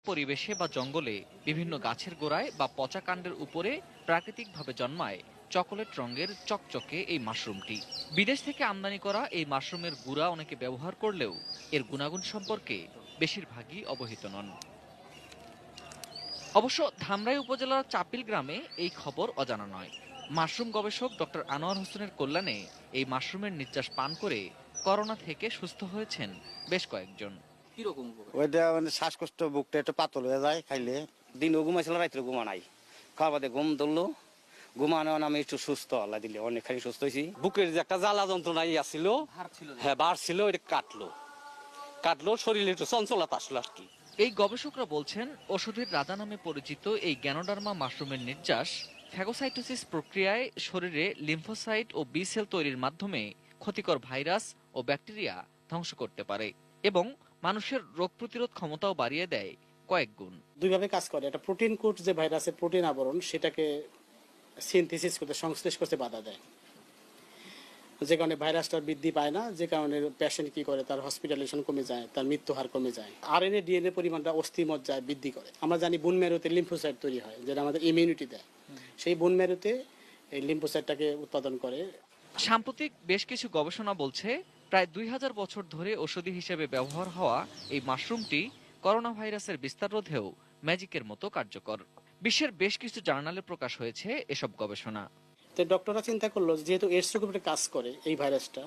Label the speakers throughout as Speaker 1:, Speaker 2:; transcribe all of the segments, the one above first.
Speaker 1: পরিবেশে বা জঙ্গলে বিভিন্ন গাছের গোড়ায় বা পচা কাণ্ডের উপরে প্রাকৃতিকভাবে জন্মায় চকোলেট রঙের চকচকে এই মাশরুমটি। বিদেশ থেকে আমদানি করা এই মাশরুমের গুঁড়া অনেকে ব্যবহার করলেও এর গুণাগুণ সম্পর্কে বেশিরভাগই অবহিত নন। অবশ্য ধামরাই উপজেলার চাপিল গ্রামে এই খবর অজানা নয়। মাশরুম গবেষক ডক্টর আনোয়ার হোসেনের কল্যাণে এই মাশরুমের নির্যাস পান করে করোনা থেকে সুস্থ হয়েছেন বেশ কয়েকজন।
Speaker 2: ওইটা মানে শ্বাসকষ্ট, বুকটা একটু পাতল হয়ে যায় খাইলে। দিনও ঘুমাইছিল, রাত্রে ঘুমা নাই, খাওয়া বাদে ঘুম ধরলো, ঘুমানো আমি একটু সুস্থ, আল্লাহ দিলে অনেকখানি সুস্থ হয়েছি। বুকের যে একটা জ্বালা যন্ত্রণা আসছিল, হ্যাঁ বার ছিল, এটা কাটলো শরীরে একটু চঞ্চলতা আসলো আর কি।
Speaker 1: এই গবেষকরা বলছেন ওষুধের রাজা নামে পরিচিত এই গ্যানোডার্মা মাশরুমের নির্যাস ফ্যাগোসাইটোসিস প্রক্রিয়ায় শরীরে লিম্ফোসাইট ও বি সেল তৈরির মাধ্যমে ক্ষতিকর ভাইরাস ও ব্যাকটেরিয়া ধ্বংস করতে পারে এবং মানুষের রোগ প্রতিরোধ ক্ষমতাও বাড়িয়ে দেয় কয়েক গুণ।
Speaker 3: দুইভাবে কাজ করে। একটা প্রোটিন কোট, যে ভাইরাসের প্রোটিন আবরণ, সেটাকে সিনথেসিস করতে, সংশ্লেষ করতে বাধা দেয়, যে কারণে ভাইরাসটার বৃদ্ধি পায় না, যে কারণে পেশেন্ট কি করে, তার হসপিটালাইজেশন কমে যায়, তার মৃত্যু হার কমে যায়। আরএনএ ডিএনএ পরিমাণটা অস্থি মজ্জায় বৃদ্ধি করে। আমরা জানি বোন ম্যারোতে লিম্ফোসাইট তৈরি হয়, যেটা আমাদের ইমিউনিটি দেয়। সেই বোন ম্যারোতে এই লিম্ফোসাইটটাকে উৎপাদন করে।
Speaker 1: সাম্প্রতিক বেশ কিছু গবেষণা বলছে প্রায় 2000 বছর ধরে ওষুধি হিসেবে ব্যবহার হওয়া এই মাশরুমটি করোনা ভাইরাসের বিস্তার রোধেও ম্যাজিকের মতো কার্যকর। বিশ্বের বেশ কিছু জার্নালে প্রকাশ হয়েছে এসব গবেষণা।
Speaker 3: তো ডক্টররা চিন্তা করলো, যেহেতু এডস রোগের কাজ করে এই ভাইরাসটা,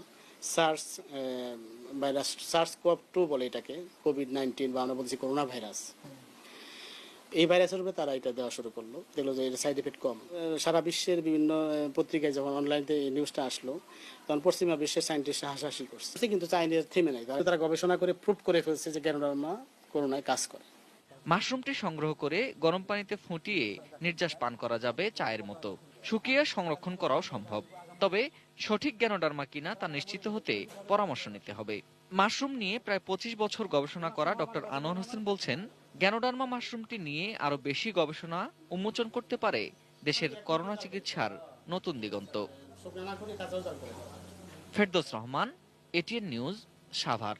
Speaker 3: সার্স ভাইরাস, SARS-CoV-2 বলে এটাকে, কোভিড-19 বা আমরা বলছি করোনা ভাইরাস, এই ভাইরাসের উপরে তারা এটা দেওয়া শুরু করলো। দেখলো যে এর সাইড এফেক্ট কম। সারা বিশ্বের বিভিন্ন পত্রিকায় যখন অনলাইনে এই নিউজটা আসলো, তখন পশ্চিমা বিশ্বের সায়েন্টিস্টরা হাসাহাসি করছে, কিন্তু চাইনিজ থেমে নাই। তারা গবেষণা করে প্রুভ করে ফেলছে যে গ্যানোডার্মা করোনায় কাজ করে।
Speaker 1: মাশরুমটি সংগ্রহ করে গরম পানিতে ফুটিয়ে নির্যাস পান করা যাবে চায়ের মতো। শুকিয়ে সংরক্ষণ করাও সম্ভব, তবে সঠিক গ্যানোডার্মা কিনা তা নিশ্চিত হতে পরামর্শ নিতে হবে। মাশরুম নিয়ে প্রায় 25 বছর গবেষণা করা ডক্টর আনোয়ার হোসেন বলছেন, গ্যানোডার্মা মাশরুমটি নিয়ে আরো বেশি গবেষণা উন্মোচন করতে পারে দেশের করোনা চিকিৎসার নতুন দিগন্ত।
Speaker 3: শুকনা না করে কাঁচাও চাল করে।
Speaker 1: Ferdous Rahman, ATN news, Savar.